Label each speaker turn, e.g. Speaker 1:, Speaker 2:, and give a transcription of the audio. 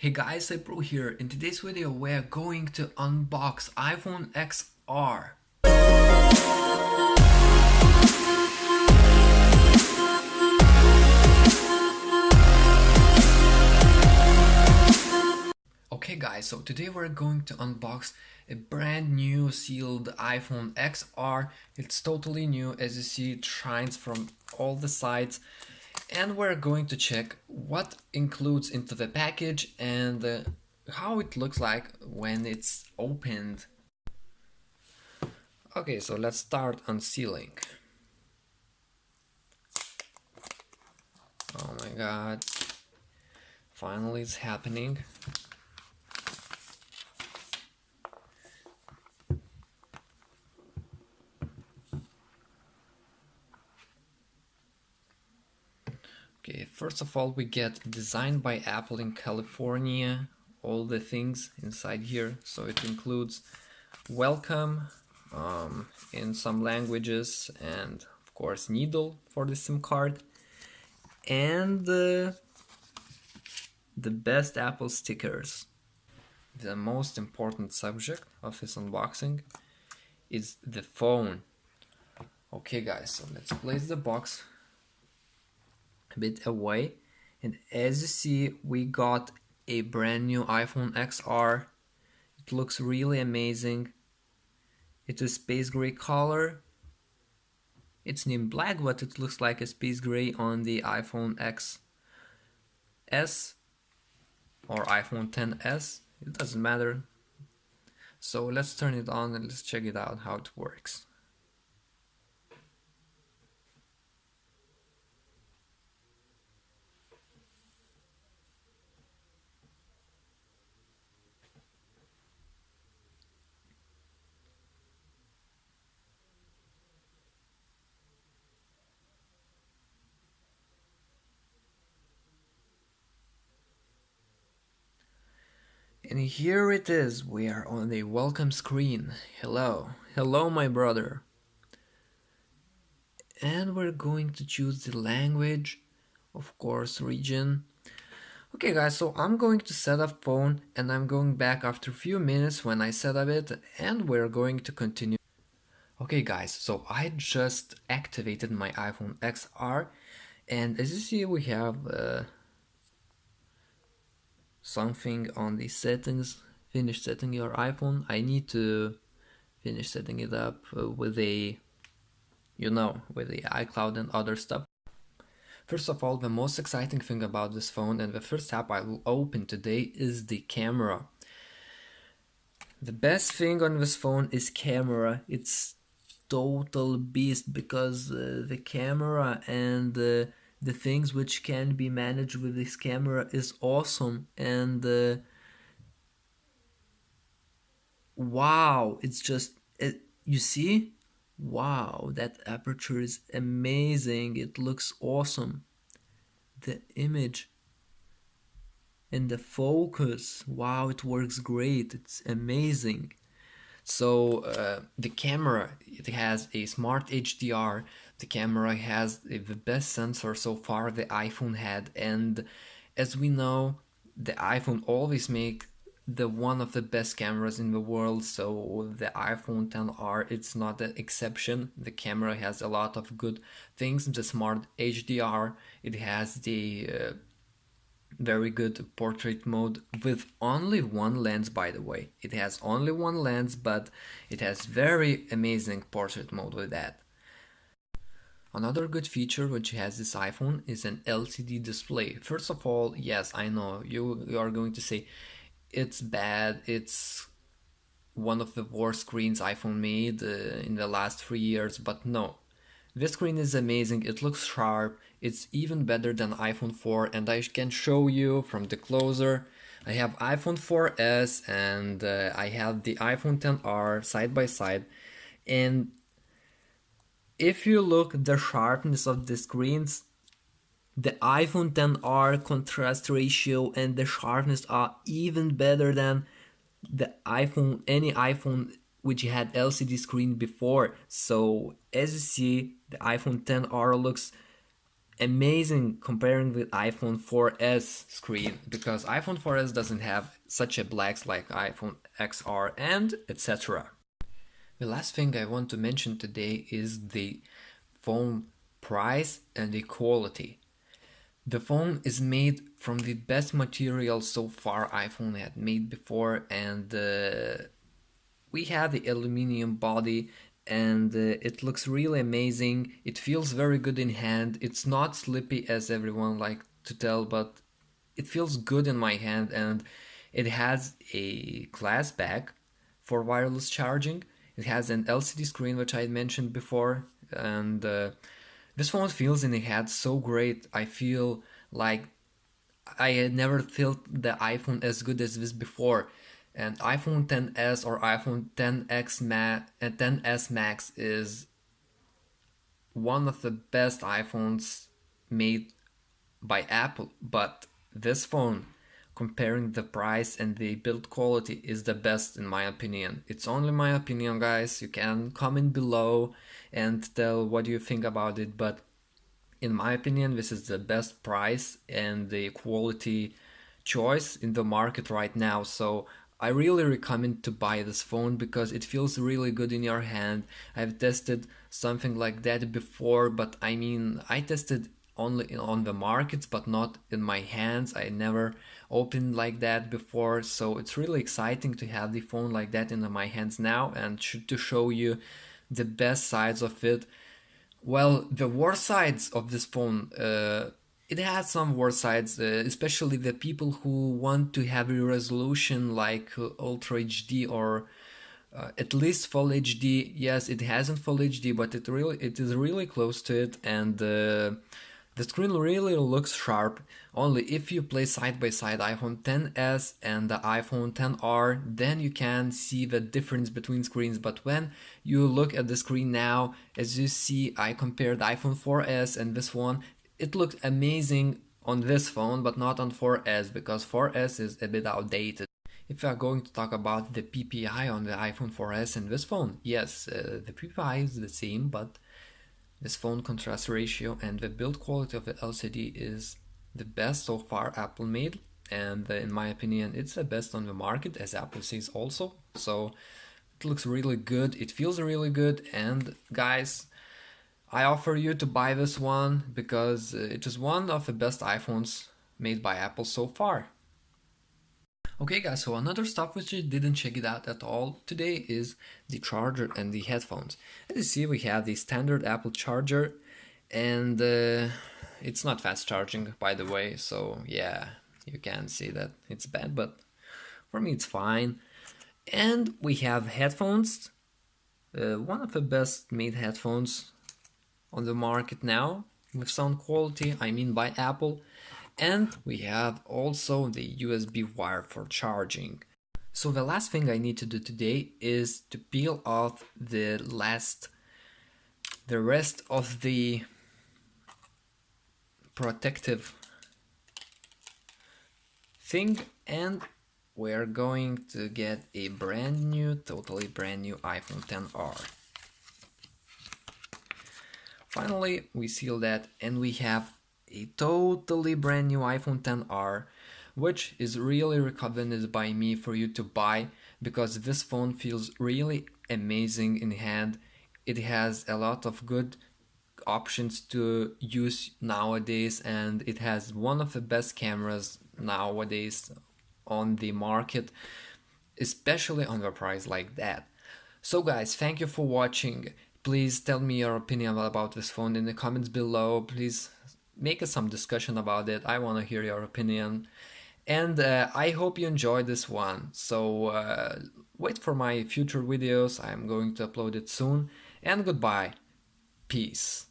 Speaker 1: Hey guys, April here. In today's video we're going to unbox iPhone XR. Okay guys, so today we're going to unbox a brand new sealed iPhone XR. It's totally new, as you see it shines from all the sides. And we're going to check what includes into the package and how it looks like when it's opened. Okay, so let's start unsealing. Oh my god, finally it's happening. Okay, first of all we get designed by Apple in California, all the things inside here. So it includes welcome in some languages, and of course needle for the SIM card, and the best Apple stickers. The most important subject of this unboxing is the phone. Okay guys, so let's place the box a bit away, and as you see we got a brand new iPhone XR. It looks really amazing. It's a space gray color. It's in black, but it looks like a space gray on the iPhone XS or iPhone XS. It doesn't matter. So let's turn it on and let's check it out how it works. And here it is, we are on the welcome screen. Hello, hello my brother. And we're going to choose the language, of course region. Okay guys, so I'm going to set up phone and I'm going back after a few minutes when I set up it, and we're going to continue. Okay guys, so I just activated my iPhone XR, and as you see we have something on the settings. Finish setting your iPhone. I need to finish setting it up with a, with the iCloud and other stuff. First of all, the most exciting thing about this phone and the first app I will open today is the camera. The best thing on this phone is camera. It's total beast because the camera and the things which can be managed with this camera is awesome. And wow, it's just you see, wow, that aperture is amazing. It looks awesome. The image and the focus, wow, it works great. It's amazing. So the camera, it has a smart HDR. The camera has the best sensor so far the iPhone had, and as we know, the iPhone always make the one of the best cameras in the world. So the iPhone XR, it's not an exception. The camera has a lot of good things. The smart HDR, it has the very good portrait mode with only one lens, by the way. It has only one lens, but it has very amazing portrait mode with that. Another good feature which has this iPhone is an LCD display. First of all, yes, I know you are going to say it's bad, it's one of the worst screens iPhone made in the last 3 years, but no. This screen is amazing, it looks sharp, it's even better than iPhone 4, and I can show you from the closer. I have iPhone 4S and I have the iPhone XR side by side, and if you look at the sharpness of the screens, the iPhone XR contrast ratio and the sharpness are even better than the iPhone, any iPhone which had LCD screen before. So as you see, the iPhone XR looks amazing comparing with iPhone 4S screen, because iPhone 4S doesn't have such a blacks like iPhone XR and etc. The last thing I want to mention today is the phone price and the quality. The phone is made from the best material so far iPhone had made before, and we have the aluminum body, and it looks really amazing. It feels very good in hand. It's not slippy as everyone like to tell, but it feels good in my hand, and it has a glass back for wireless charging. It has an LCD screen, which I mentioned before, and this phone feels in the hand so great. I feel like I had never felt the iPhone as good as this before. And iPhone XS or iPhone XS Max is one of the best iPhones made by Apple. But this phone, comparing the price and the build quality, is the best in my opinion. It's only my opinion, guys. You can comment below and tell what you think about it. But in my opinion, this is the best price and the quality choice in the market right now. So I really recommend to buy this phone because it feels really good in your hand. I've tested something like that before, but I mean, I tested only on the markets, but not in my hands. I never opened like that before, so it's really exciting to have the phone like that in my hands now, and to show you the best sides of it. Well, the worst sides of this phone, it has some worst sides, especially the people who want to have a resolution like Ultra HD or at least Full HD. Yes, it hasn't Full HD, but it is really close to it, and the screen really looks sharp. Only if you play side by side iPhone XS and the iPhone XR, then you can see the difference between screens. But when you look at the screen now, as you see, I compared iPhone 4S and this one. It looked amazing on this phone, but not on 4S, because 4S is a bit outdated. If we are going to talk about the PPI on the iPhone 4S and this phone, yes, the PPI is the same, but this phone contrast ratio and the build quality of the LCD is the best so far Apple made, and in my opinion it's the best on the market, as Apple says also. So it looks really good, it feels really good, and guys, I offer you to buy this one because it is one of the best iPhones made by Apple so far. Okay guys, so another stuff which I didn't check it out at all today is the charger and the headphones. As you see, we have the standard Apple charger, and it's not fast charging, by the way, so yeah, you can see that it's bad, but for me it's fine. And we have headphones, one of the best made headphones on the market now with sound quality, I mean by Apple. And we have also the USB wire for charging. So the last thing I need to do today is to peel off the rest of the protective thing, and we're going to get a totally brand new iPhone XR. Finally, we seal that, and we have a totally brand new iPhone XR, which is really recommended by me for you to buy because this phone feels really amazing in hand. It has a lot of good options to use nowadays, and it has one of the best cameras nowadays on the market, especially on a price like that. So guys, thank you for watching. Please tell me your opinion about this phone in the comments below. Please make some discussion about it. I want to hear your opinion, and I hope you enjoyed this one. So wait for my future videos. I'm going to upload it soon, and goodbye. Peace.